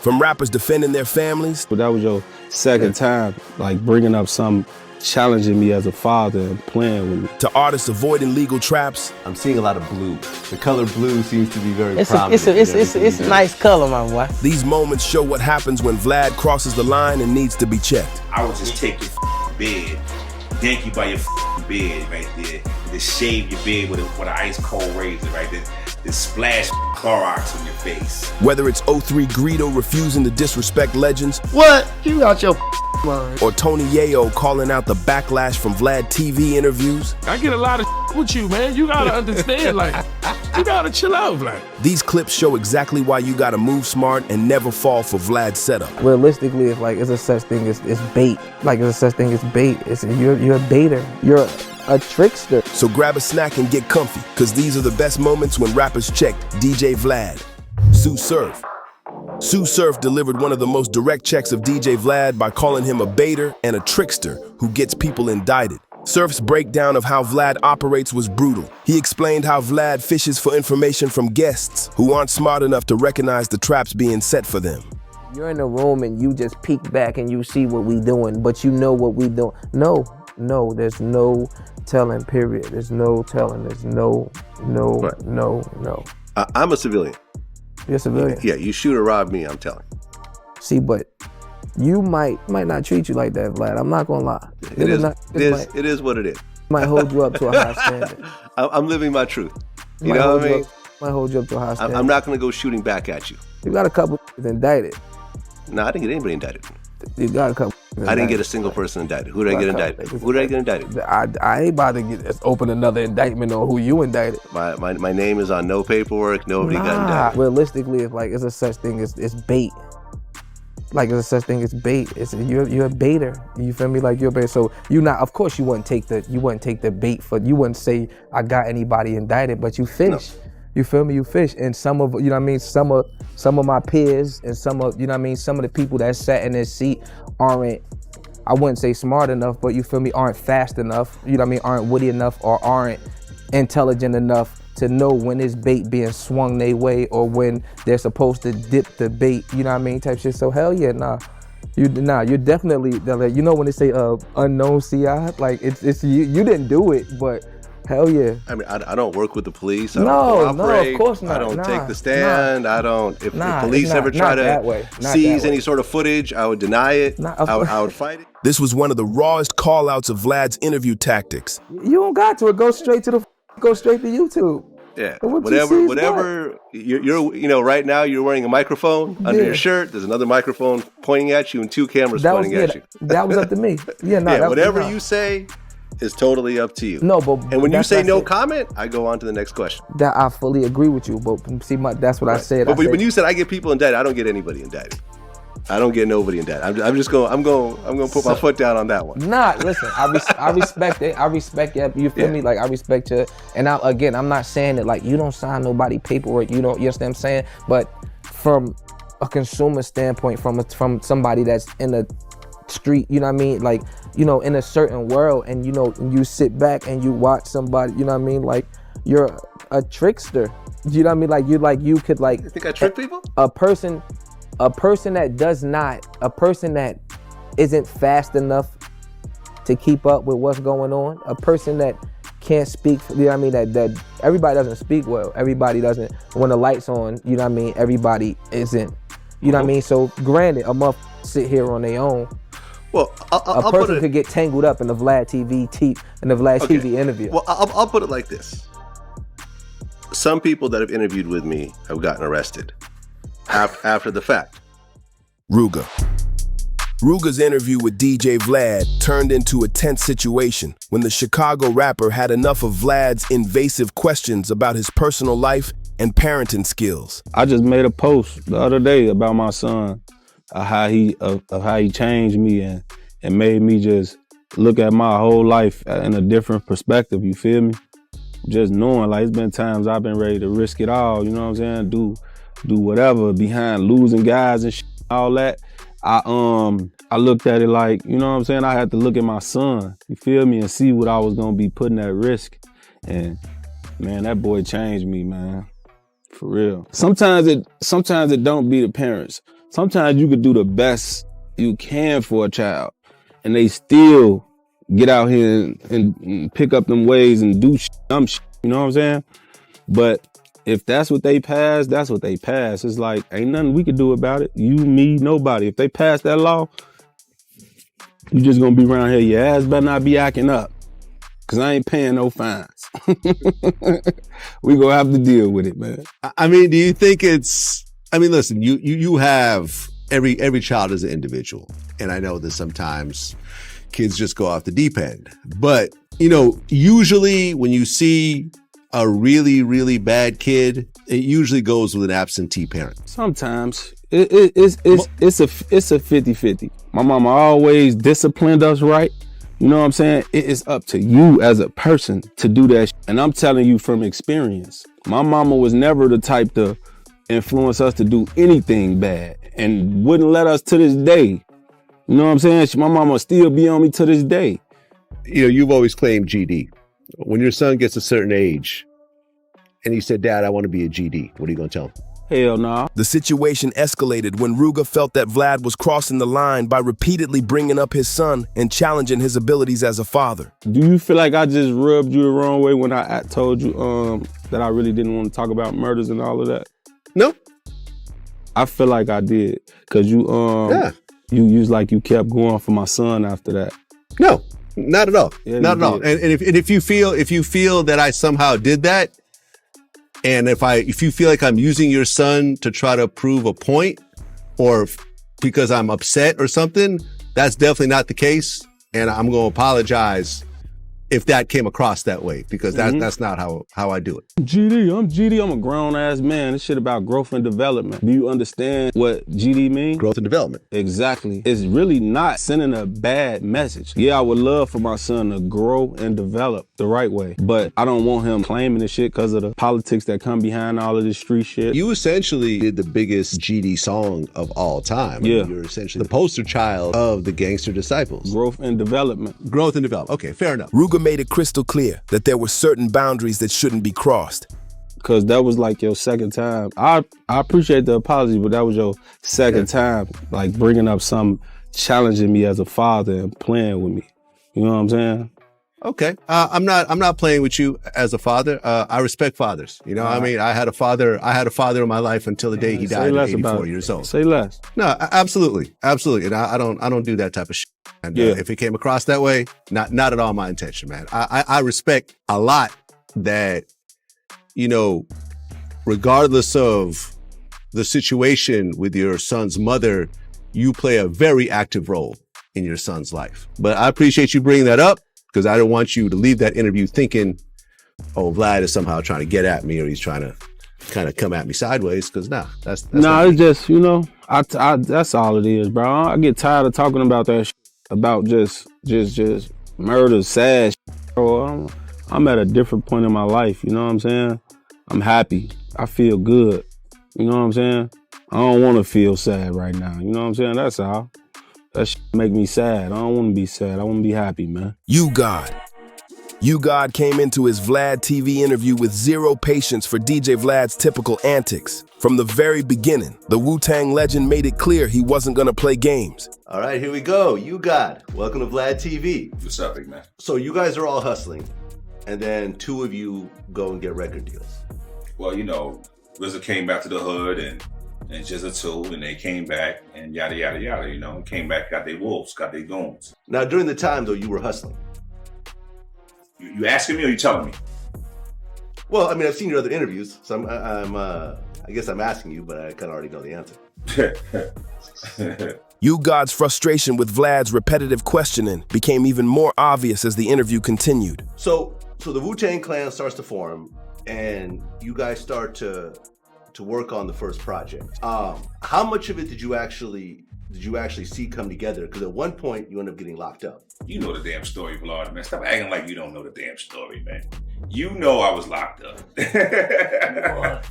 From rappers defending their families. But that was your second time, like bringing up some challenging me as a father and playing with me. To artists avoiding legal traps. I'm seeing a lot of blue. The color blue seems to be very prominent. It's a nice color, my boy. These moments show what happens when Vlad crosses the line and needs to be checked. I would just take your bed, dank you by your bed right there, and just shave your bed with an ice cold razor right there. Just splash Clorox on your face. Whether it's 03 Greedo refusing to disrespect legends. What? You got your mind. Or Tony Yayo calling out the backlash from Vlad TV interviews. I get a lot of with you, man. You gotta understand, like, you gotta chill out, Vlad. These clips show exactly why you gotta move smart and never fall for Vlad's setup. Realistically, it's a such thing as bait. Like, it's a such thing as bait. You're a baiter. You're a trickster. So grab a snack and get comfy, cause these are the best moments when rappers checked DJ Vlad. Sue Surf. Sue Surf delivered one of the most direct checks of DJ Vlad by calling him a baiter and a trickster who gets people indicted. Surf's breakdown of how Vlad operates was brutal. He explained how Vlad fishes for information from guests who aren't smart enough to recognize the traps being set for them. You're in a room and you just peek back and you see what we doing, but you know what we doing. No, there's no telling, period. There's no telling. There's no. I'm a civilian. You're a civilian? Yeah, you shoot or rob me, I'm telling. See, but you might not treat you like that, Vlad. I'm not gonna lie. It is what it is. Might hold you up to a high standard. I'm living my truth. You know what I mean? Might hold you up to a high standard. I'm not gonna go shooting back at you. You got a couple indicted. No, I didn't get anybody indicted. You got a couple. I didn't get a single person indicted. Who did I get indicted? Who did I get indicted? I ain't about to open another indictment on who you indicted. My name is on no paperwork. Nobody got indicted. Realistically, it's a such thing as bait. Like, it's a such thing as bait. You're a baiter. You feel me? Like, you're a baiter. So of course you wouldn't take the bait for. You wouldn't say I got anybody indicted, but you fish. No. You feel me? You fish, and some of some of my peers and some of some of the people that sat in this seat aren't, I wouldn't say smart enough, but you feel me, aren't fast enough. Aren't witty enough or aren't intelligent enough to know when it's bait being swung their way or when they're supposed to dip the bait. Type shit. So hell yeah, you're definitely, when they say unknown CI, like it's you didn't do it, but. Hell yeah. I mean, I don't work with the police. No, of course not. I don't take the stand. I don't. If the police ever try to seize any sort of footage, I would deny it. I would fight it. This was one of the rawest call-outs of Vlad's interview tactics. You don't got to. Go straight to YouTube. Yeah. Whatever. You're right now you're wearing a microphone under your shirt. There's another microphone pointing at you and two cameras pointing at you. That was up to me. Whatever you say is totally up to you. And when you say no comment, I go on to the next question. That I fully agree with you, but see, that's what I said. But when you said I get people indicted, I don't get anybody indicted. I don't get nobody indicted. I'm going to put my foot down on that one. Listen, I respect it. I respect it. You feel me? Like, I respect you. And I'm not saying that like you don't sign nobody paperwork. You understand what I'm saying? But from a consumer standpoint, from somebody that's in the street, like, in a certain world, and you sit back and you watch somebody, like, you're a trickster. Like, you could, like, you think I trick people? A person that isn't fast enough to keep up with what's going on, a person that can't speak, that everybody doesn't speak well. Everybody doesn't, when the light's on, everybody isn't, So granted, a month sit here on their own. Well, a person could get tangled up in the Vlad TV interview. Well, I'll put it like this. Some people that have interviewed with me have gotten arrested after the fact. Ruga's interview with DJ Vlad turned into a tense situation when the Chicago rapper had enough of Vlad's invasive questions about his personal life and parenting skills. I just made a post the other day about my son. How he changed me and made me just look at my whole life in a different perspective, you feel me? Just knowing, like, it's been times I've been ready to risk it all, you know what I'm saying? Do whatever behind losing guys and all that. I looked at it like, you know what I'm saying? I had to look at my son, you feel me, and see what I was gonna be putting at risk. And man, that boy changed me, man. For real. Sometimes it don't be the parents. sometimes you could do the best you can for a child, and they still get out here and pick up them ways and do dumb shit. You know what I'm saying? But if that's what they pass, that's what they pass. It's like, ain't nothing we could do about it. You, me, nobody. If they pass that law, you just gonna be around here. Your ass better not be acting up, cause I ain't paying no fines. We gonna have to deal with it, man. I mean, do you think listen, you have every child is an individual. And I know that sometimes kids just go off the deep end. But, usually when you see a really, really bad kid, it usually goes with an absentee parent. Sometimes it's a 50-50. My mama always disciplined us right. You know what I'm saying? It is up to you as a person to do that. And I'm telling you from experience, my mama was never the type to influence us to do anything bad, and wouldn't let us to this day. You know what I'm saying? My mama still be on me to this day. You've always claimed GD. When your son gets a certain age and he said, Dad, I want to be a GD, what are you going to tell him? Hell no. The situation escalated when Ruga felt that Vlad was crossing the line by repeatedly bringing up his son and challenging his abilities as a father. Do you feel like I just rubbed you the wrong way when I told you that I really didn't want to talk about murders and all of that? No. I feel like I did, cause you you kept going for my son after that. No, not at all. Yeah, not at all. And if you feel that I somehow did that, and if you feel like I'm using your son to try to prove a point, or because I'm upset or something, that's definitely not the case. And I'm going to apologize if that came across that way, because that's not how I do it. I'm GD. I'm a grown ass man. This shit about growth and development. Do you understand what GD means? Growth and development. Exactly. It's really not sending a bad message. Yeah, I would love for my son to grow and develop the right way, but I don't want him claiming the shit because of the politics that come behind all of this street shit. You essentially did the biggest GD song of all time. Yeah. I mean, you're essentially the poster child of the Gangster Disciples. Growth and development. Growth and development. Okay, fair enough. Ruga made it crystal clear that there were certain boundaries that shouldn't be crossed. Cause that was like your second time. I appreciate the apology, but that was your second time, like bringing up some, challenging me as a father and playing with me. You know what I'm saying? Okay. I'm not playing with you as a father. I respect fathers. I mean, I had a father in my life until the day he died at 84 years old. Say less. No, absolutely. And I don't do that type of shit. And if it came across that way, not at all my intention, man. I respect a lot that, regardless of the situation with your son's mother, you play a very active role in your son's life. But I appreciate you bringing that up, because I don't want you to leave that interview thinking, oh, Vlad is somehow trying to get at me, or he's trying to kind of come at me sideways, because that's it's just, I that's all it is, bro. I get tired of talking about that shit, about just murder, sad shit, bro. I'm at a different point in my life, you know what I'm saying? I'm happy. I feel good. You know what I'm saying? I don't want to feel sad right now. You know what I'm saying? That's all. That shit make me sad. I don't want to be sad. I want to be happy, man. U-God. U-God came into his Vlad TV interview with zero patience for DJ Vlad's typical antics. From the very beginning, the Wu-Tang legend made it clear he wasn't going to play games. All right, here we go. U-God, welcome to Vlad TV. What's up, big man? So you guys are all hustling, and then two of you go and get record deals. Well, RZA came back to the hood, and just a two, and they came back, and yada, yada, yada, came back, got their wolves, got their goons. Now, during the time, though, you were hustling. You asking me or you telling me? Well, I mean, I've seen your other interviews, so I guess I'm asking you, but I kind of already know the answer. U-God's frustration with Vlad's repetitive questioning became even more obvious as the interview continued. So the Wu-Tang Clan starts to form, and you guys start to work on the first project. How much of it did you actually see come together? Because at one point you end up getting locked up. You know the damn story, Vlad, man. Stop acting like you don't know the damn story, man. You know I was locked up.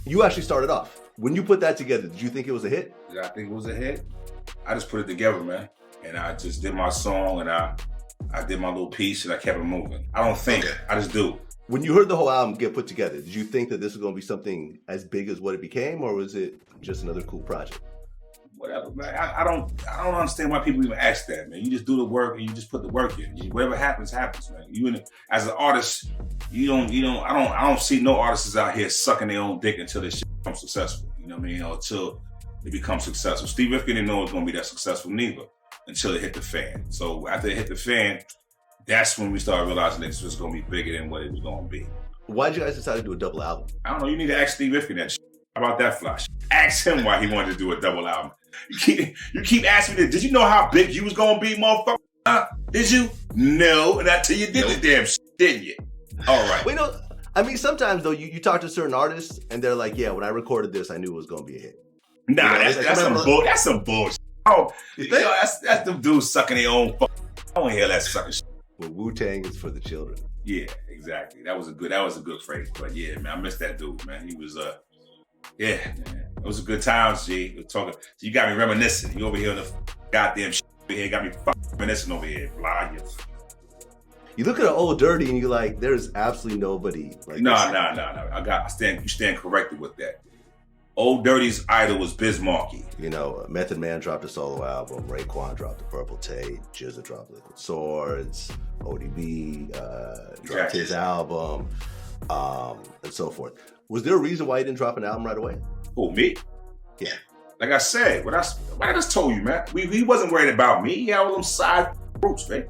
You actually started off. When you put that together, did you think it was a hit? Did I think it was a hit? I just put it together, man. And I just did my song, and I did my little piece, and I kept it moving. I don't think, I just do. When you heard the whole album get put together, did you think that this was going to be something as big as what it became, or was it just another cool project? whatever, man. I don't understand why people even ask that, man. You just do the work and you just put the work in. Whatever happens, happens, man. As an artist, I don't see no artists out here sucking their own dick until this shit becomes successful. You know what I mean? Or until it becomes successful. Steve Rifkin didn't know it was gonna be that successful neither until it hit the fan. So after it hit the fan, that's when we started realizing that this was gonna be bigger than what it was gonna be. Why did you guys decide to do a double album? I don't know. You need to ask Steve Rifkin that shit. How about that flash? Ask him why he wanted to do a double album. You keep asking me this. Did you know how big you was gonna be, motherfucker? Did you? No, not till you did the damn shit, didn't you? All right. Wait, no. I mean, sometimes though, you talk to certain artists and they're like, "Yeah, when I recorded this, I knew it was gonna be a hit." Nah, that's some bullshit. Oh, that's them dudes sucking their own. I don't hear that sucking shit. Well, Wu-Tang is for the children. Yeah, exactly. That was a good phrase. But yeah, man, I miss that dude, man. He was yeah, man. It was a good time, G. Talking. So you got me reminiscing. You over here on the goddamn shit over here, got me reminiscing over here, Vlad. You look at an Old Dirty and you're like, there's absolutely nobody. Like No. You stand corrected with that. Old Dirty's idol was Biz Markie. You know, Method Man dropped a solo album. Raekwon dropped the Purple Tape. Jizza dropped Liquid Swords. ODB dropped his album, and so forth. Was there a reason why you didn't drop an album right away? Who, me? Yeah. Like I said, what I just told you, man. He wasn't worried about me. He had all them side groups, man.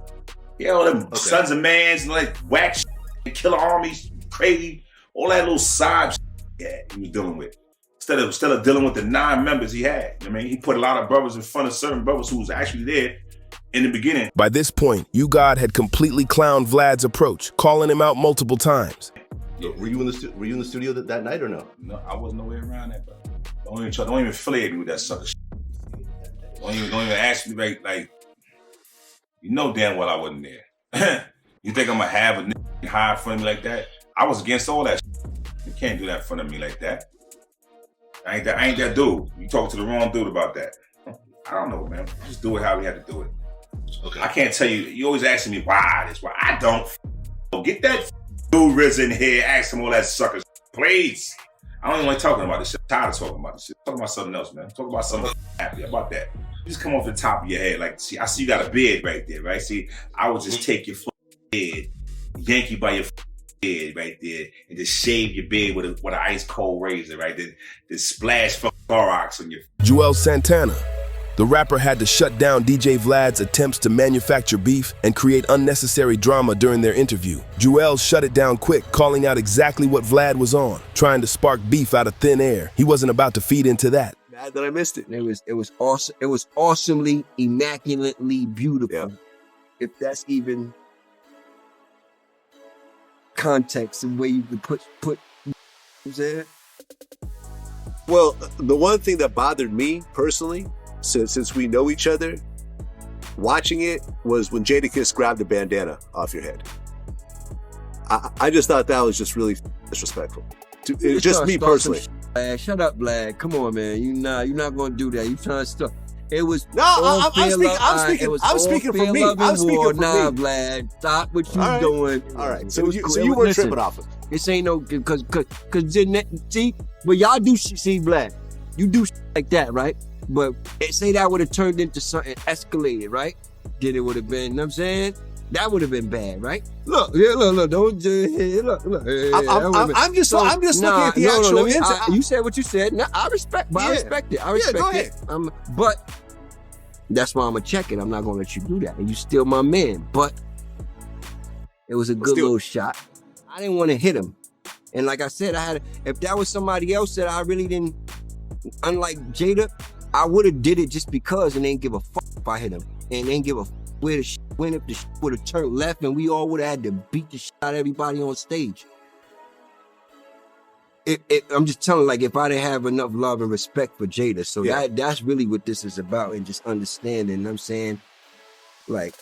He had all them Sons of Mans and like whack shit, Killer Armies, crazy, all that little side shit. Yeah, he was dealing with. Instead of dealing with the 9 members he had. I mean, he put a lot of brothers in front of certain brothers who was actually there in the beginning. By this point, U-God had completely clowned Vlad's approach, calling him out multiple times. Yeah. Were you in the studio that night or no? No, I wasn't nowhere around that, bro. Don't even affiliate me with that sucker shit. Don't even ask me like you know damn well I wasn't there. You think I'm gonna have a nigga high in front of me like that? I was against all that shit. You can't do that in front of me like that. I ain't that dude. You talking to the wrong dude about that. I don't know, man. Just do it how we had to do it. Okay. I can't tell you. You always asking me why this, why I don't. Get that dude Riz in here, ask him all that sucker shit, please. I don't even like talking about this shit. I'm tired of talking about this shit. Talk about something else, man. Talk about something happy about that. You just come off the top of your head. Like, see, I see you got a beard right there, right? See, I would just take your beard, yank you by your beard right there, and just shave your beard with an ice cold razor, right? Then splash Clorox on your. Joel Santana. The rapper had to shut down DJ Vlad's attempts to manufacture beef and create unnecessary drama during their interview. Joel shut it down quick, calling out exactly what Vlad was on, trying to spark beef out of thin air. He wasn't about to feed into that. Mad that I missed it. It was awesome. It was awesomely, immaculately beautiful. Yeah. If that's even context and way you could put there. Well, the one thing that bothered me personally, since we know each other, watching it was when Jadakiss grabbed the bandana off your head. I just thought that was just really disrespectful. Just me personally. Shut up, Vlad. Come on, man. You're not gonna do that. You trying to stuff. It was I'm speaking for me. I'm speaking for me. Nah, Vlad, stop what you doing. All right. So you weren't tripping off it. This ain't no because see, but y'all do see Vlad. You do like that, right? But say that would have turned into something escalated, right? Then it would have been, you know what I'm saying? That would have been bad, right? Look, don't look. I'm just looking at the actual incident. You said what you said. No, I respect it. I respect it. But that's why I'm gonna check it. I'm not gonna let you do that. And you still my man. But it was a good little shot. I didn't want to hit him. And like I said, if that was somebody else that I really didn't, unlike Jada, I would have did it just because and ain't give a fuck if I hit him. And ain't give a fuck where the shit went, if the shit would have turned left and we all would have had to beat the shit out of everybody on stage. I'm just telling, like, if I didn't have enough love and respect for Jada. So that's really what this is about, and just understanding, you know what I'm saying? Like,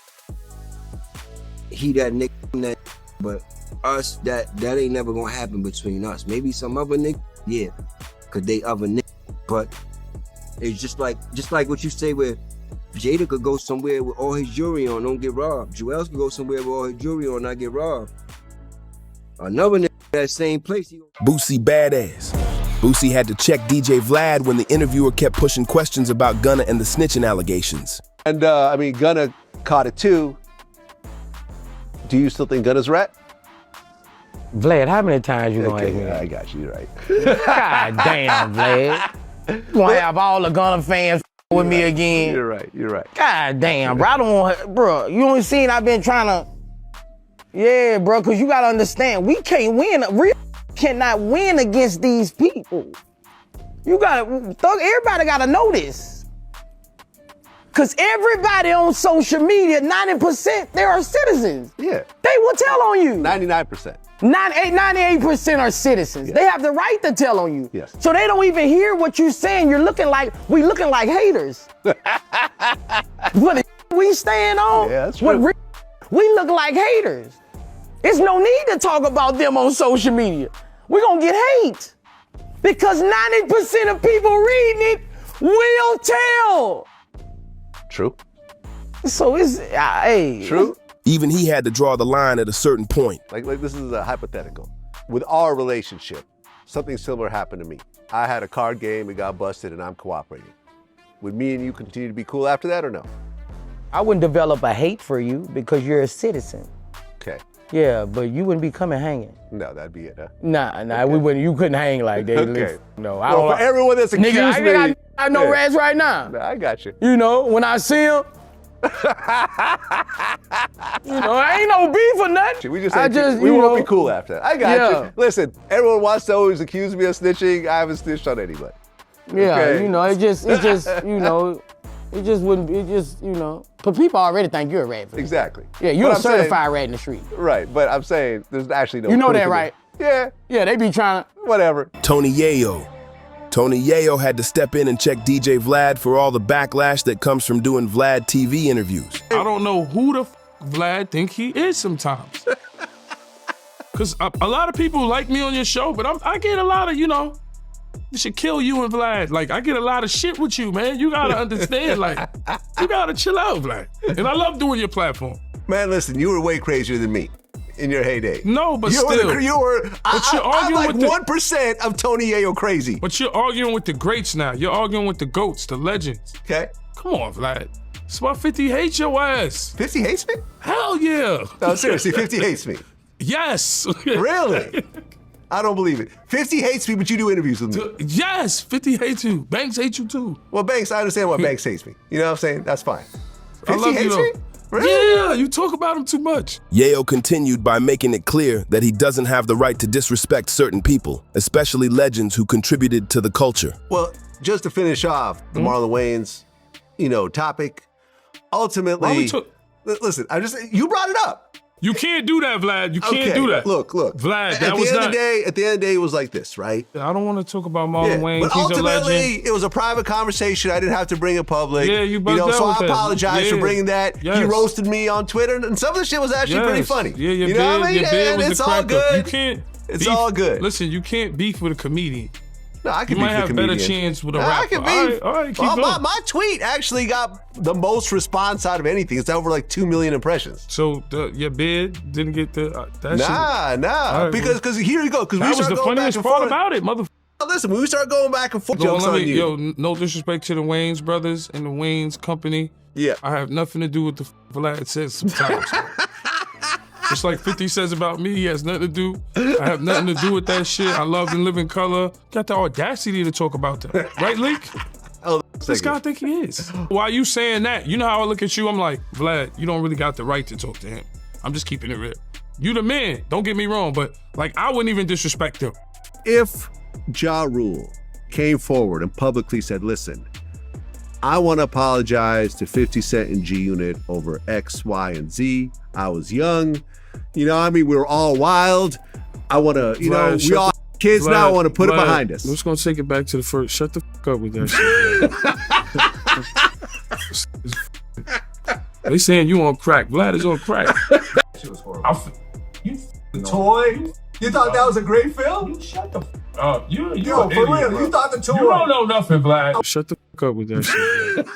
he that nigga, but us, that ain't never gonna happen between us. Maybe some other nigga, yeah, cause they other nigga, but it's just like what you say where Jada could go somewhere with all his jewelry on, don't get robbed. Joel could go somewhere with all his jewelry on, not get robbed. Another nigga that same place. Boosie Badazz. Boosie had to check DJ Vlad when the interviewer kept pushing questions about Gunna and the snitching allegations. And I mean, Gunna caught it too. Do you still think Gunna's a rat? Vlad, how many times you gonna ask me? I got you, you're right. God damn, Vlad. You gonna have all the Gunna fans with me again? You're right. God damn, bro. I don't want, bro. You only seen I've been trying to. Yeah, bro, because you gotta understand, we can't win. We cannot win against these people. You gotta, everybody gotta know this. Because everybody on social media, 90%, they are citizens. Yeah. They will tell on you. 99%. 98% are citizens. Yes. They have the right to tell on you. Yes. So they don't even hear what you're saying. We looking like haters. What we stand on? Yeah, that's true. We look like haters. There's no need to talk about them on social media. We're gonna get hate. Because 90% of people reading it will tell. True. So it's, hey. True. Even he had to draw the line at a certain point. Like this is a hypothetical. With our relationship, something similar happened to me. I had a card game, it got busted, and I'm cooperating. Would me and you continue to be cool after that or no? I wouldn't develop a hate for you because you're a citizen. Okay. Yeah, but you wouldn't be coming hanging. No, that'd be it, huh? Nah, okay. We wouldn't. You couldn't hang like that. Okay. No, I don't. Well, for everyone that's accused me, I know rats right now. No, I got you. You know, when I see them, you know, I ain't no beef or nothing. We won't be cool after that. I got you. Listen, everyone wants to always accuse me of snitching. I haven't snitched on anybody. Yeah, okay. You know, it just, you know, it just wouldn't, you know, but people already think you're a rat. Exactly. Yeah, you're a certified rat in the street. Right, but I'm saying there's actually no. You know that, right? Yeah. Yeah, they be trying to. Whatever. Tony Yayo had to step in and check DJ Vlad for all the backlash that comes from doing Vlad TV interviews. I don't know who the Vlad think he is sometimes. Cause a lot of people like me on your show, but I get a lot of, you know, it should kill you and Vlad. Like, I get a lot of shit with you, man. You gotta understand, like, you gotta chill out, Vlad. And I love doing your platform. Man, listen, you were way crazier than me in your heyday. No, but you're I'm like 1% of Tony Yayo crazy. But you're arguing with the greats now. You're arguing with the GOATs, the legends. Okay. Come on, Vlad. That's why 50 hates your ass. 50 hates me? Hell yeah. No, seriously, 50 hates me. Yes. Really? I don't believe it. 50 hates me, but you do interviews with me. Yes, 50 hates you. Banks hate you too. Well, Banks, I understand why Banks hates me. You know what I'm saying? That's fine. 50 hates me? Really? Yeah, you talk about him too much. Yayo continued by making it clear that he doesn't have the right to disrespect certain people, especially legends who contributed to the culture. Well, just to finish off the Marlon Wayans, you know, topic, ultimately, listen, you brought it up. You can't do that, Vlad. You can't do that. Look. Vlad, at the end of the day, it was like this, right? I don't want to talk about Marlon Wayans. But ultimately, it was a private conversation. I didn't have to bring it public. Yeah, you bugged out so with I apologize for bringing that. Yes. He roasted me on Twitter, and some of the shit was actually pretty funny. Yeah, your you know what I mean? And it's all good. You can't. It's all good. Listen, you can't beef with a comedian. No, I can you beef might with have better chance with a rapper. I can beef. All right, keep going. My tweet actually got the most response out of anything. It's over like 2 million impressions. So your bid didn't get the that Nah. Right, because here you go. Because that was the funniest part about it, motherfucker. Listen, when we start going back and forth, jokes on you. Yo, no disrespect to the Wayans brothers and the Wayans company. Yeah. I have nothing to do with the Vlad says sometimes. Just like 50 says about me, he has nothing to do. I have nothing to do with that shit. I love and live in color. Got the audacity to talk about that. Right, Leak? Oh, this guy think he is. Why you saying that? You know how I look at you? I'm like, Vlad, you don't really got the right to talk to him. I'm just keeping it real. You the man, don't get me wrong, but like I wouldn't even disrespect him. If Ja Rule came forward and publicly said, listen, I want to apologize to 50 Cent and G-Unit over X, Y, and Z. I was young. You know what I mean? We were all wild. I want to, you know, we all kids now. I want to put it behind us. I'm just going to take it back to the first. Shut the fuck up with that shit. They saying you on crack. Vlad is on crack. She was horrible. The toy? You thought that was a great film? Shut the fuck up. You for real. Bro. You thought the toy. You don't know nothing, Vlad. Shut the fuck up with that shit.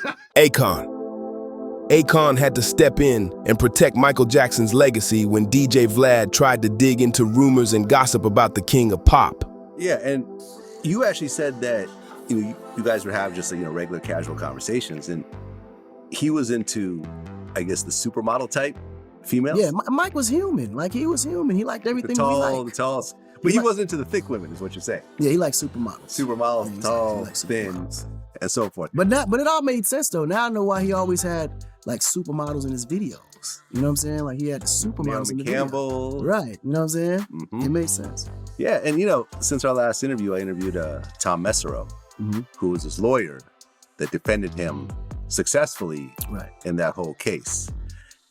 Akon had to step in and protect Michael Jackson's legacy when DJ Vlad tried to dig into rumors and gossip about the king of pop. Yeah, and You actually said that you guys were having just regular casual conversations, and he was into, I guess, the supermodel type females. Yeah, Mike was human. Like, he was human. He liked everything we like. The tall. But he wasn't into the thick women, is what you're saying. Yeah, he liked supermodels. Supermodels, tall, thin, and so forth. But it all made sense though. Now I know why he always had like supermodels in his videos. You know what I'm saying? Like, he had the supermodels in the Campbell. videos. Right. You know what I'm saying? Mm-hmm. It made sense. Yeah, and since our last interview, I interviewed Tom Mesereau, who was his lawyer that defended him successfully in that whole case.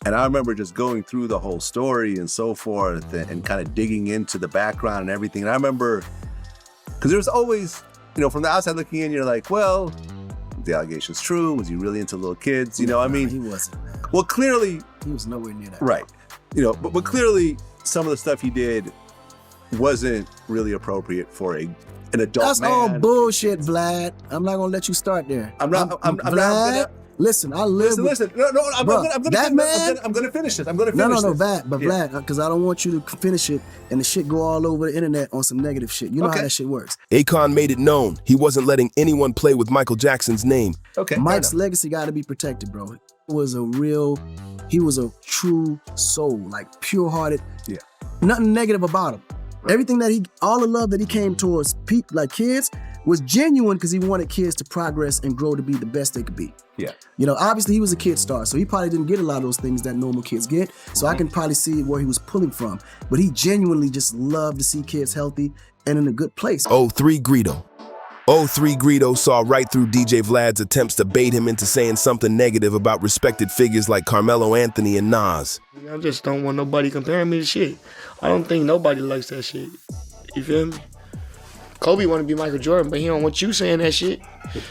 And I remember just going through the whole story and so forth and kind of digging into the background and everything. And I remember, because there's always, from the outside looking in, you're like, well, the allegation's true. Was he really into little kids? He wasn't. Well, clearly. He was nowhere near that. Right. But clearly some of the stuff he did wasn't really appropriate for an adult man. That's all bullshit, Vlad. I'm not going to let you start there. I'm not gonna... Listen, I live. Listen. No, I'm gonna finish this. Vlad, because I don't want you to finish it and the shit go all over the internet on some negative shit. You know how that shit works. Akon made it known he wasn't letting anyone play with Michael Jackson's name. Okay. Mike's legacy got to be protected, bro. He was a true soul, like pure-hearted. Yeah. Nothing negative about him. Right. Everything all the love that he came towards people, like kids, was genuine because he wanted kids to progress and grow to be the best they could be. Yeah. Obviously he was a kid star, so he probably didn't get a lot of those things that normal kids get. So I can probably see where he was pulling from. But he genuinely just loved to see kids healthy and in a good place. 03 Greedo. 03 Greedo saw right through DJ Vlad's attempts to bait him into saying something negative about respected figures like Carmelo Anthony and Nas. I just don't want nobody comparing me to shit. I don't think nobody likes that shit. You feel me? Kobe want to be Michael Jordan, but he don't want you saying that shit.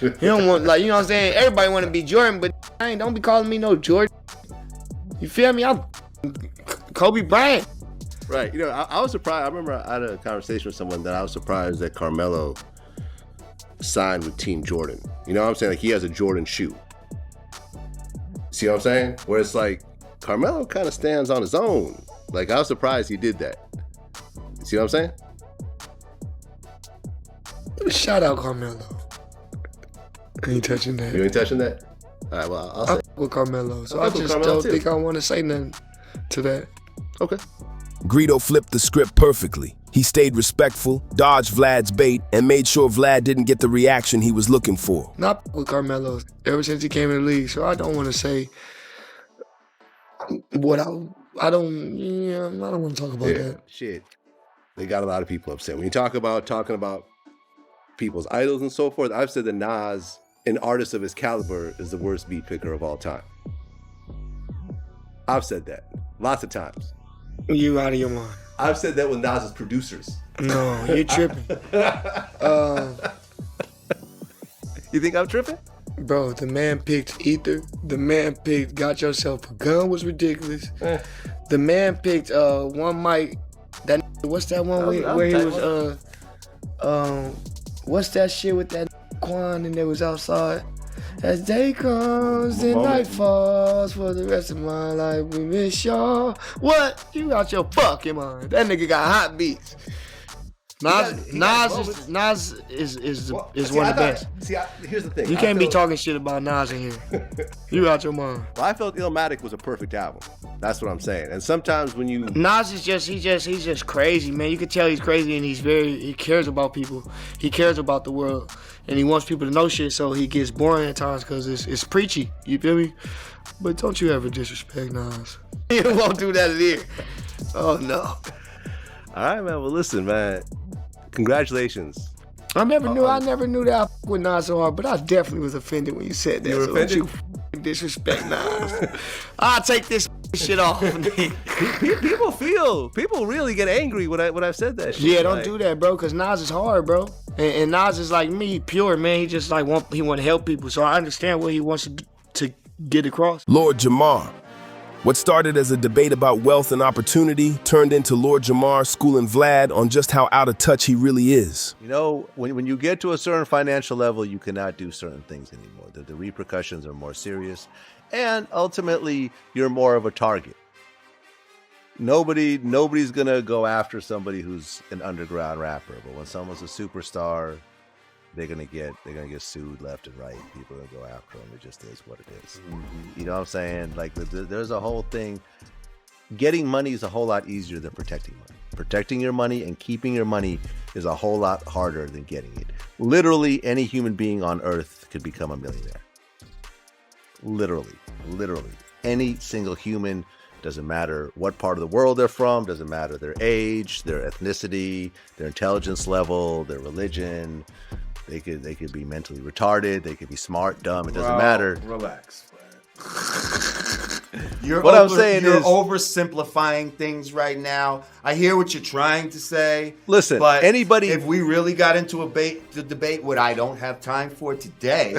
He don't want, you know what I'm saying? Everybody want to be Jordan, but don't be calling me no Jordan. You feel me? I'm Kobe Bryant. Right. I was surprised. I remember I had a conversation with someone that I was surprised that Carmelo signed with Team Jordan. You know what I'm saying? Like, he has a Jordan shoe. See what I'm saying? Where it's like, Carmelo kind of stands on his own. Like, I was surprised he did that. See what I'm saying? Shout out Carmelo. I ain't touching that. You ain't touching that? All right, well, I'll say. With Carmelo, so I just don't think I want to say nothing to that. Okay. Greedo flipped the script perfectly. He stayed respectful, dodged Vlad's bait, and made sure Vlad didn't get the reaction he was looking for. Not with Carmelo, ever since he came in the league, so I don't want to say what I don't want to talk about that. Shit. They got a lot of people upset. When you talking about people's idols and so forth, I've said that Nas, an artist of his caliber, is the worst beat picker of all time. I've said that lots of times. You out of your mind. I've said that with Nas's producers. No, you're tripping. You think I'm tripping? Bro, the man picked Ether. The man picked Got Yourself a Gun was ridiculous. The man picked one mic. What's that one where he was what's that shit with that Quan and they was outside? As day comes and night falls, for the rest of my life we miss y'all. What? You out your fucking mind. That nigga got hot beats. Nas is one of the best. Here's the thing. You can't be talking shit about Nas in here. You out your mind. Well, I felt Illmatic was a perfect album. That's what I'm saying. And sometimes when you Nas is he's just crazy, man. You can tell he's crazy and he cares about people. He cares about the world. And he wants people to know shit, so he gets boring at times because it's preachy. You feel me? But don't you ever disrespect Nas. You won't do that in here. Oh no. All right, man. Well, listen, man. Congratulations. I never knew that I f- with Nas so hard, but I definitely was offended when you said that. You were offended? You f- disrespect Nas. I'll take this shit off. People really get angry when I've said that shit. Yeah, don't do that, bro, because Nas is hard, bro. And Nas is like me, pure, man. He just want to help people. So I understand what he wants to get across. Lord Jamar. What started as a debate about wealth and opportunity turned into Lord Jamar schooling Vlad on just how out of touch he really is. When you get to a certain financial level, you cannot do certain things anymore. The repercussions are more serious, and ultimately, you're more of a target. nobody's gonna go after somebody who's an underground rapper, but when someone's a superstar, they're gonna get sued left and right. People are gonna go after them. It just is what it is. You know what I'm saying? Like there's a whole thing. Getting money is a whole lot easier than protecting money. Protecting your money and keeping your money is a whole lot harder than getting it. Literally, any human being on earth could become a millionaire. Literally. Any single human, doesn't matter what part of the world they're from, doesn't matter their age, their ethnicity, their intelligence level, their religion. They could be mentally retarded, they could be smart, dumb, it doesn't matter. Relax. You're oversimplifying things right now. I hear what you're trying to say. Listen, but anybody, if we really got into the debate, what I don't have time for today,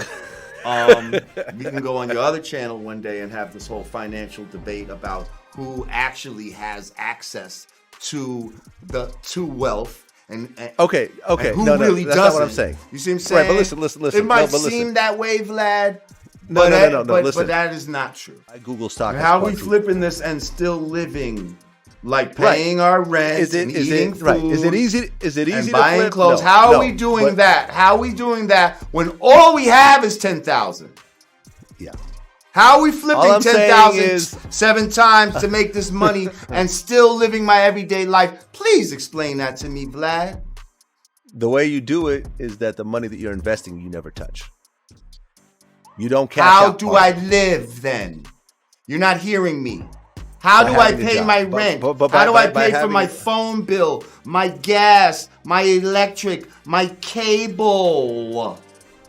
we can go on your other channel one day and have this whole financial debate about who actually has access to wealth. And okay. And who really that's doesn't. not what I'm saying. You see what I'm saying? Right, but listen. It might seem that way, Vlad. No, but that is not true. I Google stock. And how are we flipping this and still living, like paying our rent and eating food? Right. Is it easy and to buying flip? clothes? No, How are we doing that? How are we doing that when all we have is 10,000? Yeah. How are we flipping 10,000 7 times to make this money and still living my everyday life? Please explain that to me, Vlad. The way you do it is that the money that you're investing, you never touch. You don't cash How out do part I of it. live then? You're not hearing me. How do I pay my rent? But How do I by pay for having my it- phone bill, my gas, my electric, my cable?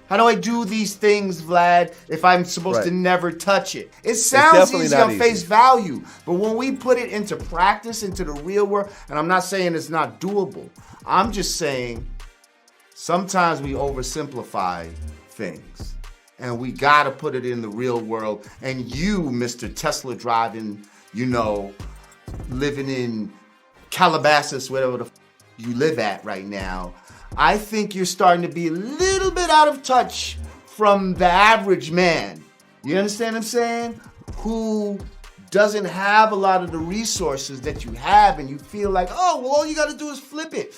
How do I do these things, Vlad, if I'm supposed to never touch it? It sounds definitely easy not on face easy. value, but when we put it into practice, into the real world, and I'm not saying it's not doable, I'm just saying sometimes we oversimplify things. And we gotta put it in the real world. And you, Mr. Tesla driving, living in Calabasas, whatever the you live at right now, I think you're starting to be a little bit out of touch from the average man. You understand what I'm saying? Who doesn't have a lot of the resources that you have, and you feel like, oh, well, all you gotta do is flip it.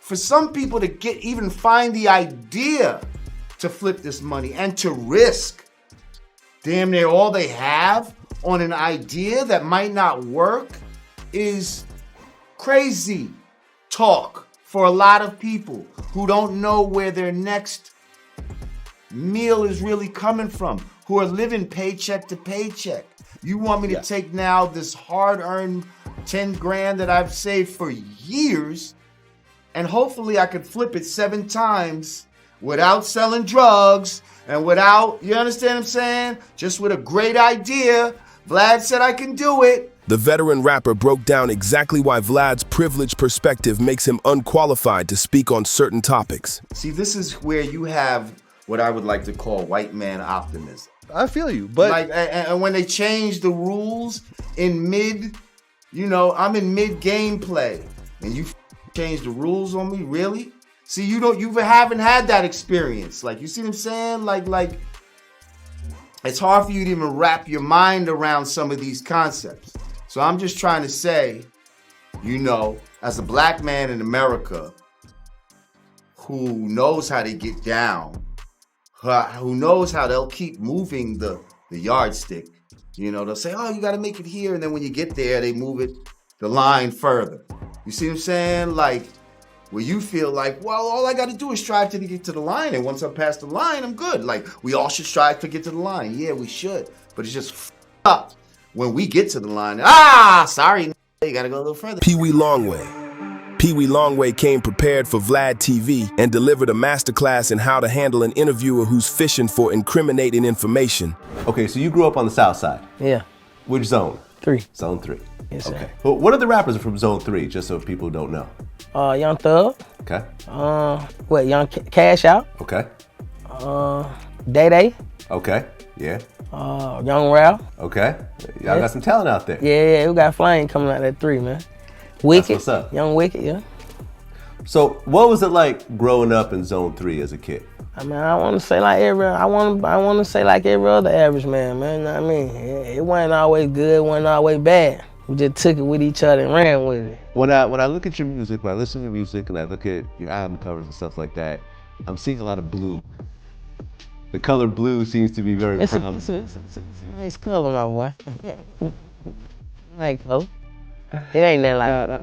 For some people to even find the idea to flip this money and to risk damn near all they have on an idea that might not work is crazy talk for a lot of people who don't know where their next meal is really coming from, who are living paycheck to paycheck. You want me to take now this hard-earned 10 grand that I've saved for years, and hopefully I could flip it 7 times without selling drugs and without, you understand what I'm saying? Just with a great idea. Vlad said I can do it. The veteran rapper broke down exactly why Vlad's privileged perspective makes him unqualified to speak on certain topics. See, this is where you have what I would like to call white man optimism. I feel you, but and when they change the rules in mid, I'm in mid gameplay, and you change the rules on me, really? See, you haven't had that experience. Like, you see what I'm saying? Like, it's hard for you to even wrap your mind around some of these concepts. So I'm just trying to say, as a black man in America who knows how to get down, who knows how they'll keep moving the yardstick. They'll say, oh, you got to make it here. And then when you get there, they move the line further. You see what I'm saying? Like, where you feel like, well, all I got to do is strive to get to the line. And once I'm past the line, I'm good. Like, we all should strive to get to the line. Yeah, we should. But it's just up when we get to the line. Sorry, you got to go a little further. Peewee Longway. Peewee Longway came prepared for Vlad TV and delivered a masterclass in how to handle an interviewer who's fishing for incriminating information. Okay, so you grew up on the south side. Yeah. Which zone? 3. Zone 3. Yes, sir. Okay. Well, what are the rappers from Zone 3, just so people don't know? Young Thug. Okay. Young Cash Out. Okay. Day Day. Okay. Yeah. Young Ralph. Okay. Y'all got some talent out there. Yeah, we got Flame coming out at 3, man. Wicked. That's what's up. Young Wicked, yeah. So, what was it like growing up in Zone 3 as a kid? I mean, I want to say like every other average man, man. You know what I mean, it wasn't always good, wasn't always bad. We just took it with each other and ran with it. When I look at your music, when I listen to your music and I look at your album covers and stuff like that, I'm seeing a lot of blue. The color blue seems to be very prominent. It's a nice color, my boy. Like color. It ain't that like.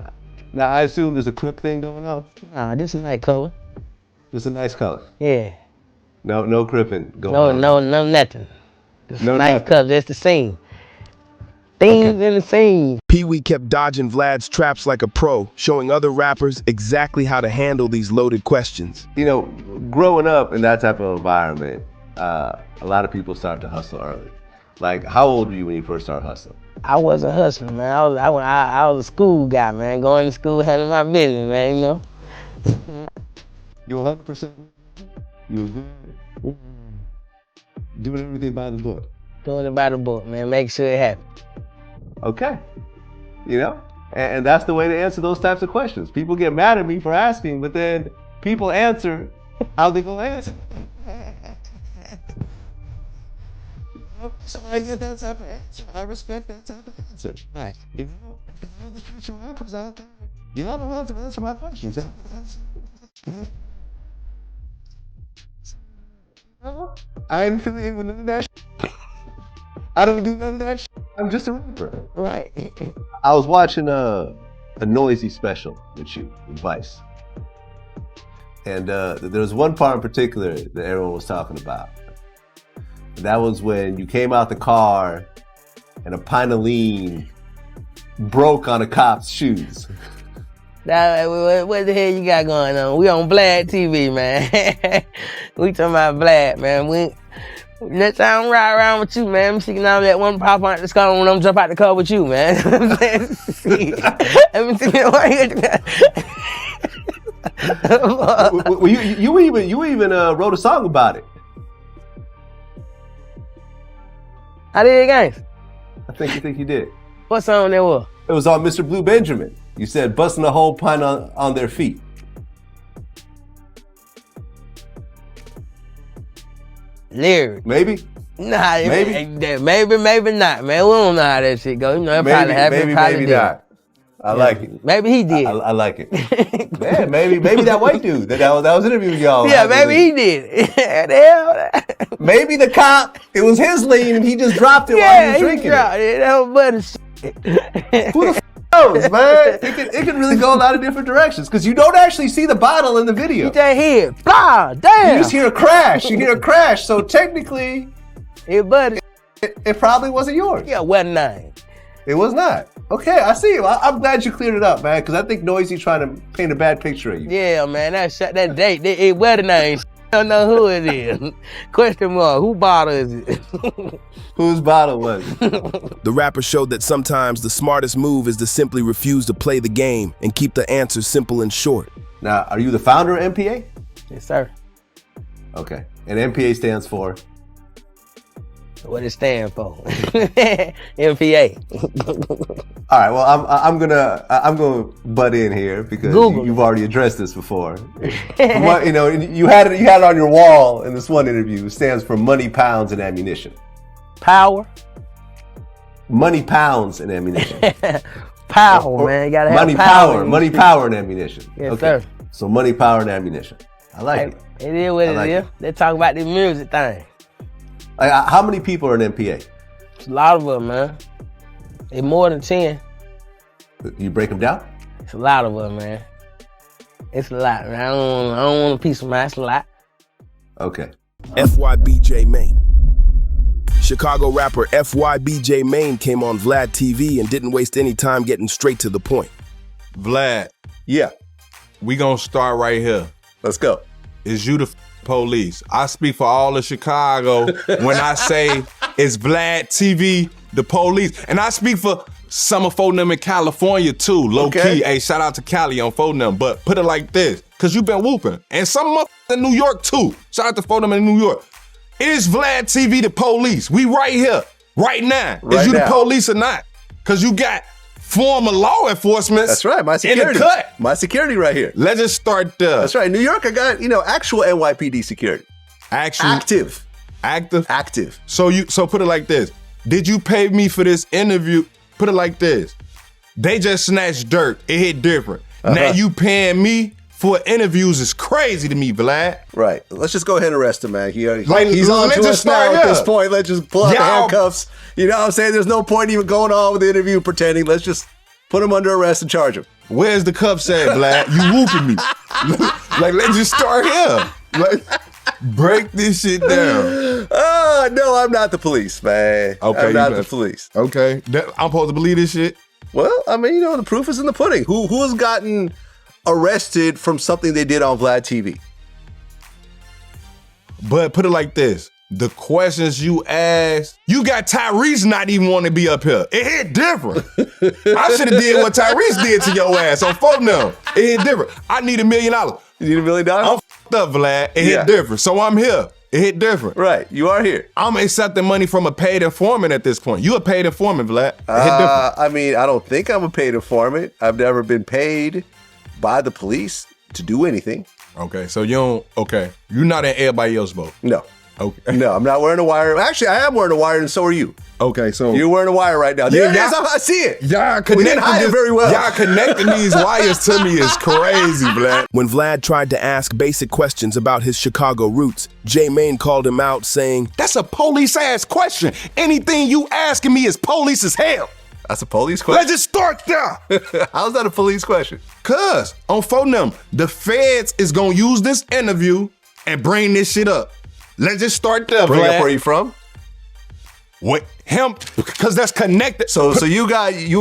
Now I assume there's a Crip thing going on. Nah, this is a nice color. It's a nice color. Yeah. No cripping going on. No, nothing. It's No nice nothing. color. It's the scene. Things in the scene. Peewee kept dodging Vlad's traps like a pro, showing other rappers exactly how to handle these loaded questions. You know, growing up in that type of environment, a lot of people start to hustle early. Like, how old were you when you first started hustling? I wasn't hustling, man. I was a school guy, man. Going to school, handling my business, man, you know. You 100%? You was good? Doing everything by the book? Doing it by the book, man. Make sure it happens. Okay. You know? And that's the way to answer those types of questions. People get mad at me for asking, but then people answer how they gonna answer. So I get that type of answer. I respect that type of answer. Right. You know the future rappers out there. You don't have to answer my questions. I ain't affiliated with none of that shit. I don't do none of that shit. I'm just a rapper. Right. I was watching a Noisy special with you, with Vice. And there was one part in particular that everyone was talking about. That was when you came out the car and a pint of lean broke on a cop's shoes. What the hell you got going on? We on Vlad TV, man. We talking about Vlad, man. Next time I ride around with you, man, I'm seeing now that one pop out the car when I'm jump out the car with you, man. Let me see Well, you even wrote a song about it. I did, guys. I think you did. What song that was? It was on Mr. Blue Benjamin. You said busting a whole pint on their feet. Lyrics. Maybe? Nah, maybe not, man. We don't know how that shit go. You know, it probably happened, probably maybe did. not. I like it. Maybe he did. I like it. Man, maybe that white dude that was interviewing y'all. Yeah, maybe he did. The hell? Maybe the cop, it was his lean and he just dropped it while he was drinking dropped it. That was butter shit. Who the f knows, man? It can really go a lot of different directions because you don't actually see the bottle in the video. You just hear it. Blah, damn. You just hear a crash. You hear a crash. So technically, it probably wasn't yours. Yeah, wasn't mine. It was not. Okay, I see you. I'm glad you cleared it up, man, because I think Noisy trying to paint a bad picture of you. Yeah, man, that date, it wedding name. I don't know who it is. Question mark, who bottle is it? Whose bottle was it? The rapper showed that sometimes the smartest move is to simply refuse to play the game and keep the answers simple and short. Now, are you the founder of MPA? Yes, sir. Okay, and MPA stands for? What it stands for? MPA. All right. Well, I'm gonna butt in here because you've already addressed this before. What, you had it on your wall in this one interview. It stands for money, pounds, and ammunition. Power. Money, pounds, and ammunition. Power, man. You gotta have money, power. Money, power, and ammunition. Yes, okay. sir. So money, power, and ammunition. I like it. It is what it is. They talk about the music thing. How many people are in MPA? It's a lot of them, man. It's more than 10. You break them down? It's a lot of them, man. It's a lot, man. I don't want a piece of mine. It's a lot. Okay. FYBJ Maine. Chicago rapper FYBJ Maine came on Vlad TV and didn't waste any time getting straight to the point. Vlad. Yeah. We gonna start right here. Let's go. Is you the police? I speak for all of Chicago when I say it's Vlad TV, the police. And I speak for some of them in California too, low key. Hey, shout out to Cali on them. But put it like this, cause you been whooping. And some in New York too. Shout out to them in New York. Is Vlad TV the police? We right here, right now. Is you the police or not? Cause you got former law enforcement. That's right, my security. In the cut. My security right here. Let's just start there. That's right. New York, I got, actual NYPD security. Active. So put it like this. Did you pay me for this interview? Put it like this. They just snatched dirt. It hit different. Now you paying me for interviews is crazy to me, Vlad. Right. Let's just go ahead and arrest him, man. He's let's on to just us start now at here. this point. Let's just pull out the handcuffs. You know what I'm saying? There's no point even going on with the interview pretending. Let's just put him under arrest and charge him. Where's the cuffs at, Vlad? You whooping me. Like, let's just start here. Like, break this shit down. Oh, no, I'm not the police, man. Okay, I'm not the police. Okay. I'm supposed to believe this shit? Well, I mean, you know, the proof is in the pudding. Who has gotten arrested from something they did on Vlad TV? But put it like this. The questions you asked, you got Tyrese not even want to be up here. It hit different. I should have did what Tyrese did to your ass on phone now. It hit different. I need $1 million. You need $1 million? I'm f***ed up, Vlad. It hit different. So I'm here. It hit different. Right. You are here. I'm accepting money from a paid informant at this point. You a paid informant, Vlad. It hit different. I mean, I don't think I'm a paid informant. I've never been paid by the police to do anything. Okay, so you don't, you're not in everybody else's boat. No. Okay. No, I'm not wearing a wire. Actually, I am wearing a wire, and so are you. Okay, so you're wearing a wire right now. There it is. I see it. Y'all We didn't hide it very well. Y'all connecting these wires to me is crazy, Vlad. When Vlad tried to ask basic questions about his Chicago roots, J-Mane called him out saying, "That's a police-ass question. Anything you asking me is police as hell." That's a police question? Let's just start there. How's that a police question? Cause on phone them, the feds is gonna use this interview and bring this shit up. Let's just start there, Bring Vlad. up where you from? What? Him? Because that's connected. So you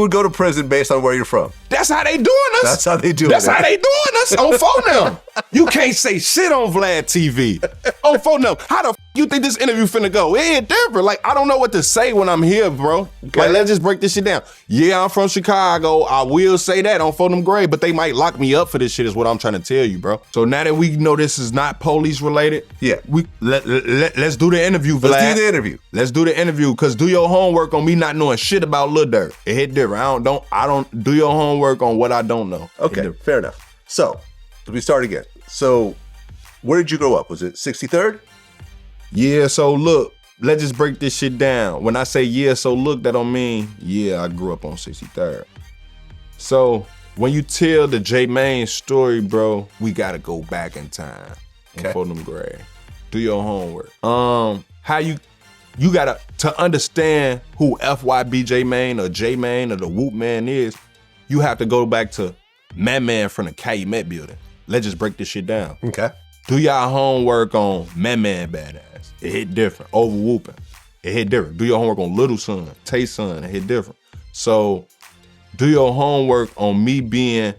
would go to prison based on where you're from. That's how they doing us. That's how they do That's it. how they doing us on phone them. You can't say shit on Vlad TV. On phone them. How the f you think this interview finna go? It ain't different. Like, I don't know what to say when I'm here, bro. Okay. Like, let's just break this shit down. Yeah, I'm from Chicago. I will say that on phone them grade, but they might lock me up for this shit is what I'm trying to tell you, bro. So now that we know this is not police related, let's do the interview, Vlad. Let's do the interview. Let's do the interview, cause do your homework on me not knowing shit about Lil Durk. It hit different. I don't do your homework on what I don't know. Okay, fair enough. So, we start again. So, where did you grow up? Was it 63rd? Yeah, so look, let's just break this shit down. When I say yeah, so look, that don't mean, yeah, I grew up on 63rd. So, when you tell the J-Mane story, bro, we gotta go back in time. Okay. For them grade. Do your homework. How you gotta, to understand who FYB J-Mane or J-Mane or the Whoop Man is, you have to go back to Man from the Calumet building. Let's just break this shit down. Okay. Do y'all homework on Man Badazz. It hit different. Over Whooping. It hit different. Do your homework on Little Son, Tay Son. It hit different. So do your homework on me being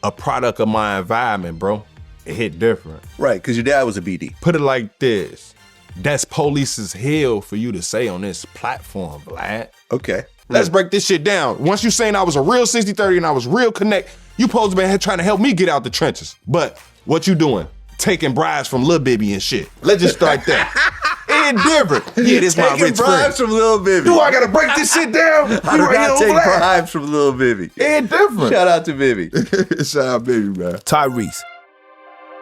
a product of my environment, bro. It hit different. Right, because your dad was a BD. Put it like this. That's police's hell for you to say on this platform, Vlad. Okay. Let's break this shit down. Once you saying I was a real 60-30 and I was real connect, you supposed to be trying to help me get out the trenches. But what you doing? Taking bribes from Lil Bibby and shit. Let's just start there. It different. Yeah, this my rich friend. Taking bribes from Lil Bibby. Do I gotta break this shit down? I do not take bribes from Lil Bibby. It different. Shout out to Bibby. Shout out Bibby, man.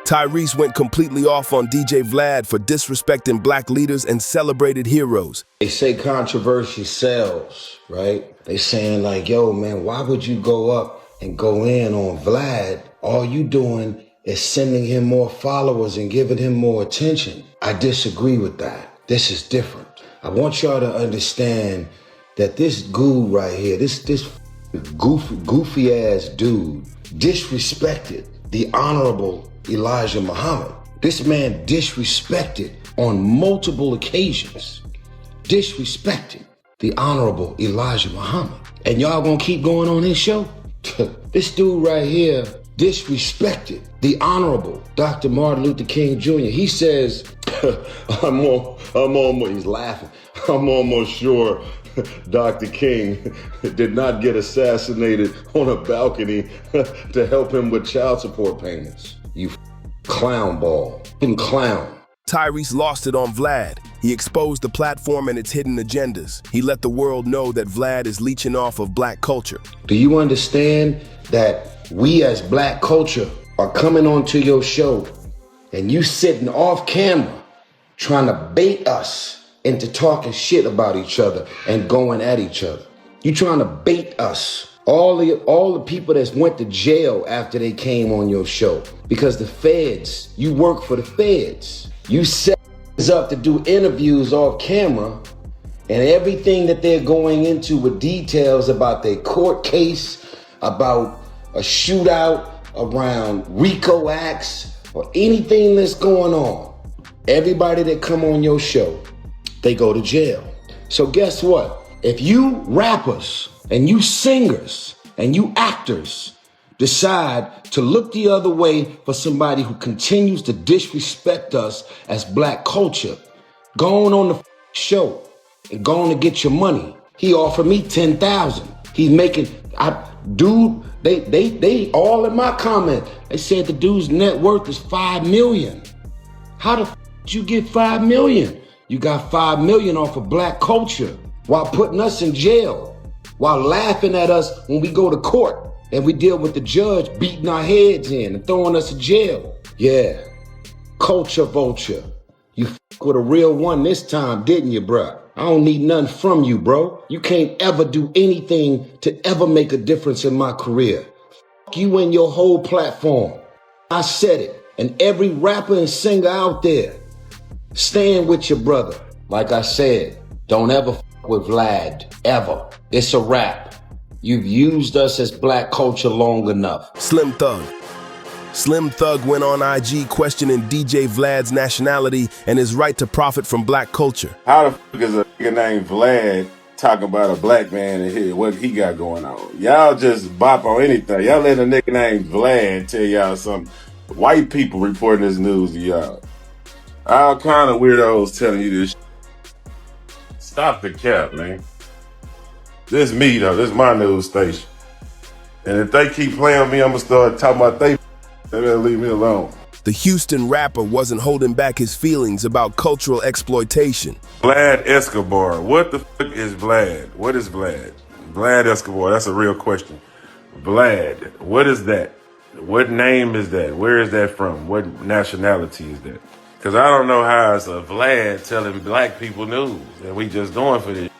Tyrese went completely off on DJ Vlad for disrespecting black leaders and celebrated heroes. They say controversy sells, right? They saying like, yo, man, why would you go up and go in on Vlad? All you doing is sending him more followers and giving him more attention. I disagree with that. This is different. I want y'all to understand that this ghoul right here, this goofy ass dude disrespected the honorable Elijah Muhammad. This man disrespected on multiple occasions, disrespected the honorable Elijah Muhammad. And y'all gonna keep going on his show? This dude right here disrespected the honorable Dr. Martin Luther King Jr. He says, he's laughing. I'm almost sure Dr. King did not get assassinated on a balcony to help him with child support payments. You clown ball. Clown. Tyrese lost it on Vlad. He exposed the platform and its hidden agendas. He let the world know that Vlad is leeching off of black culture. Do you understand that we as black culture are coming onto your show and you sitting off camera trying to bait us into talking shit about each other and going at each other? You trying to bait us All the people that went to jail after they came on your show. Because the feds, you work for the feds. You set up to do interviews off camera, and everything that they're going into with details about their court case, about a shootout around RICO acts, or anything that's going on. Everybody that come on your show, they go to jail. So guess what? If you rappers and you singers and you actors decide to look the other way for somebody who continues to disrespect us as black culture, go on the show and go on to get your money. He offered me $10,000. He's making, they all in my comment, they said the dude's net worth is $5 million. How the did you get $5 million? You got $5 million off of black culture while putting us in jail, while laughing at us when we go to court and we deal with the judge beating our heads in and throwing us in jail. Yeah, culture vulture. You with a real one this time, didn't you, bruh? I don't need nothing from you, bro. You can't ever do anything to ever make a difference in my career. You and your whole platform. I said it. And every rapper and singer out there, stand with your brother. Like I said, don't ever with Vlad, ever. It's a wrap. You've used us as black culture long enough. Slim Thug. Slim Thug went on IG questioning DJ Vlad's nationality and his right to profit from black culture. How the fuck is a nigga named Vlad talking about a black man and here, what he got going on? Y'all just bop on anything. Y'all let a nigga named Vlad tell y'all something. White people reporting this news to y'all. All kind of weirdos telling you this. Stop the cap, man. This me though. This my news station. And if they keep playing with me, I'm gonna start talking about they better leave me alone. The Houston rapper wasn't holding back his feelings about cultural exploitation. Vlad Escobar. What the fuck is Vlad? What is Vlad? Vlad Escobar. That's a real question. Vlad. What is that? What name is that? Where is that from? What nationality is that? Because I don't know how it's a Vlad telling black people news that we just doing for this.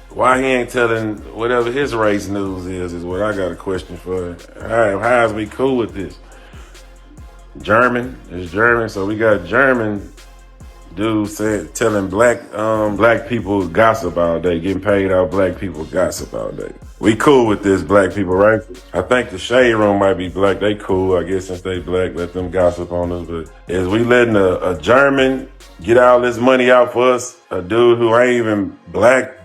Why he ain't telling whatever his race news is what I got a question for. How is we cool with this? German, it's German, so we got German dudes telling black people gossip all day, getting paid out black people gossip all day. We cool with this, black people, right? I think the Shade Room might be black. They cool, I guess, since they black, let them gossip on us. But is we letting a German get all this money out for us, a dude who ain't even black,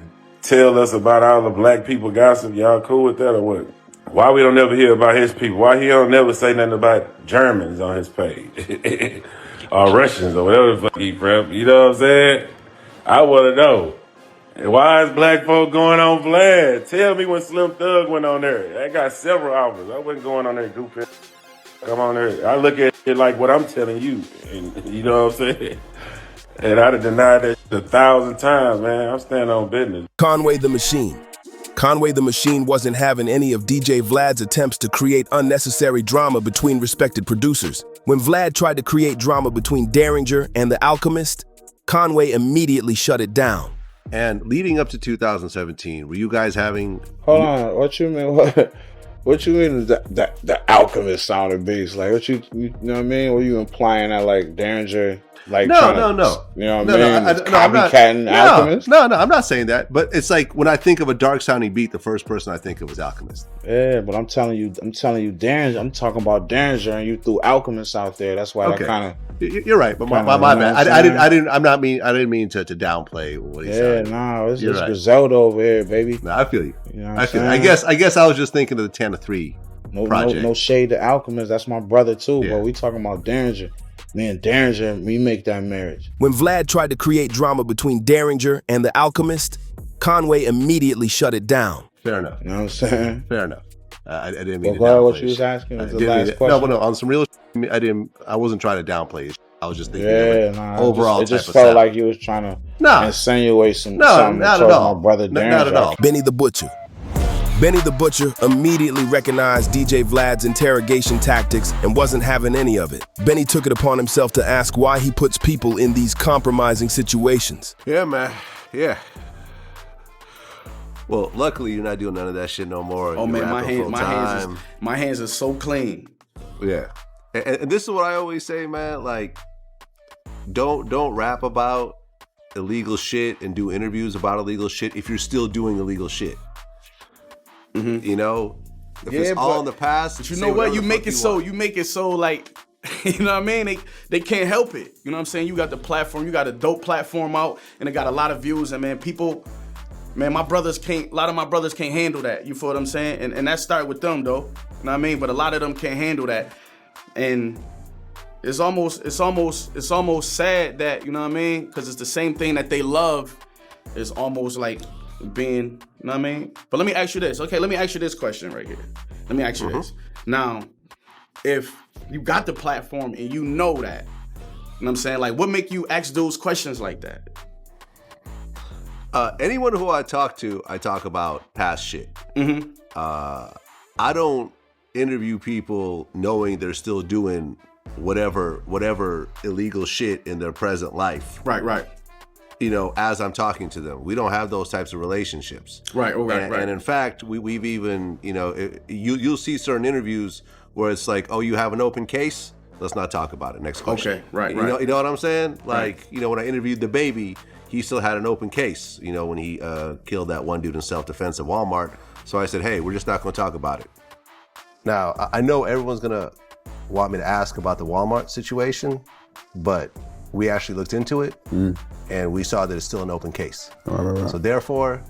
tell us about all the black people gossip? Y'all cool with that or what? Why we don't never hear about his people? Why he don't never say nothing about Germans on his page? Or Russians or whatever the fuck he from. You know what I'm saying? I want to know. Why is black folk going on Vlad? Tell me when Slim Thug went on there. I got several offers. I wasn't going on there goofy. Come on there. I look at it like what I'm telling you. And you know what I'm saying? And I'd have denied that 1,000 times, man. I'm standing on business. Conway the Machine. Conway the Machine wasn't having any of DJ Vlad's attempts to create unnecessary drama between respected producers. When Vlad tried to create drama between Derringer and The Alchemist, Conway immediately shut it down. And leading up to 2017, were you guys having... Hold on, what you mean? What you mean the Alchemist sounded bass? Like, what you know what I mean? Were you implying that like Derringer... Like no. You know what I mean? Copycatting Alchemist? No, I'm not saying that. But it's like when I think of a dark sounding beat, the first person I think of is Alchemist. Yeah, but I'm telling you, Derringer. I'm talking about Derringer, and you threw Alchemist out there. That's why okay. I kind of. You're right, but my bad. I didn't mean to downplay what he said. Yeah, no, it's right. Griselda over here, baby. No, I feel you. You know I feel you. I guess I was just thinking of the Tana 3 project. No shade to Alchemist. That's my brother too. Yeah. But we talking about Derringer. Man, Derringer, we make that marriage. When Vlad tried to create drama between Derringer and The Alchemist, Conway immediately shut it down. Fair enough. You know what I'm saying? Fair enough. I didn't mean to downplay downplay what you was asking was the last question. No, on some real I wasn't trying to downplay it. I was just thinking overall it just felt like you was trying to insinuate something not at all. My brother Derringer. Not at all. Benny the Butcher. Benny the Butcher immediately recognized DJ Vlad's interrogation tactics and wasn't having any of it. Benny took it upon himself to ask why he puts people in these compromising situations. Yeah, man. Yeah. Well, luckily you're not doing none of that shit no more. Oh You're man, rapping my hands are so clean. Yeah, and this is what I always say, man. Like, don't rap about illegal shit and do interviews about illegal shit if you're still doing illegal shit. You know, if it's all in the past. But you know what? You make it so like, you know what I mean? They can't help it. You know what I'm saying? You got the platform, you got a dope platform out, and it got a lot of views. And man, people, man, a lot of my brothers can't handle that. You feel what I'm saying? And that started with them though. You know what I mean? But a lot of them can't handle that. And it's almost sad that, you know what I mean? Because it's the same thing that they love. It's almost like being, you know what I mean? But let me ask you this. Okay, let me ask you this question right here. Let me ask you this. Now, if you got the platform and you know that, you know what I'm saying? Like, what make you ask those questions like that? Anyone who I talk to, I talk about past shit. I don't interview people knowing they're still doing whatever illegal shit in their present life. Right. You know, as I'm talking to them, we don't have those types of relationships. Right. And in fact, we've even, you know, you'll see certain interviews where it's like, oh, you have an open case? Let's not talk about it. Next question. Okay, right. You know what I'm saying? Like, you know, when I interviewed the baby, he still had an open case, you know, when he killed that one dude in self-defense at Walmart. So I said, hey, we're just not going to talk about it. Now, I know everyone's going to want me to ask about the Walmart situation, but we actually looked into it and we saw that it's still an open case. Right. So therefore,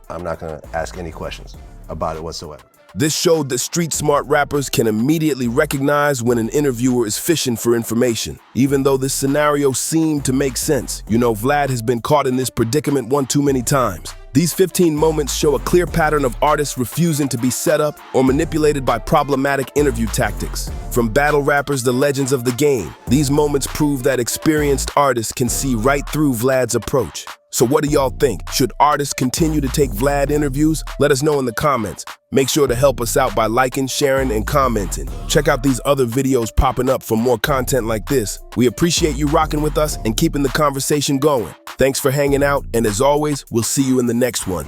I'm not going to ask any questions about it whatsoever. This showed that street-smart rappers can immediately recognize when an interviewer is fishing for information. Even though this scenario seemed to make sense, you know, Vlad has been caught in this predicament one too many times. These 15 moments show a clear pattern of artists refusing to be set up or manipulated by problematic interview tactics. From battle rappers to legends of the game, these moments prove that experienced artists can see right through Vlad's approach. So what do y'all think? Should artists continue to take Vlad interviews? Let us know in the comments. Make sure to help us out by liking, sharing, and commenting. Check out these other videos popping up for more content like this. We appreciate you rocking with us and keeping the conversation going. Thanks for hanging out, and as always, we'll see you in the next one.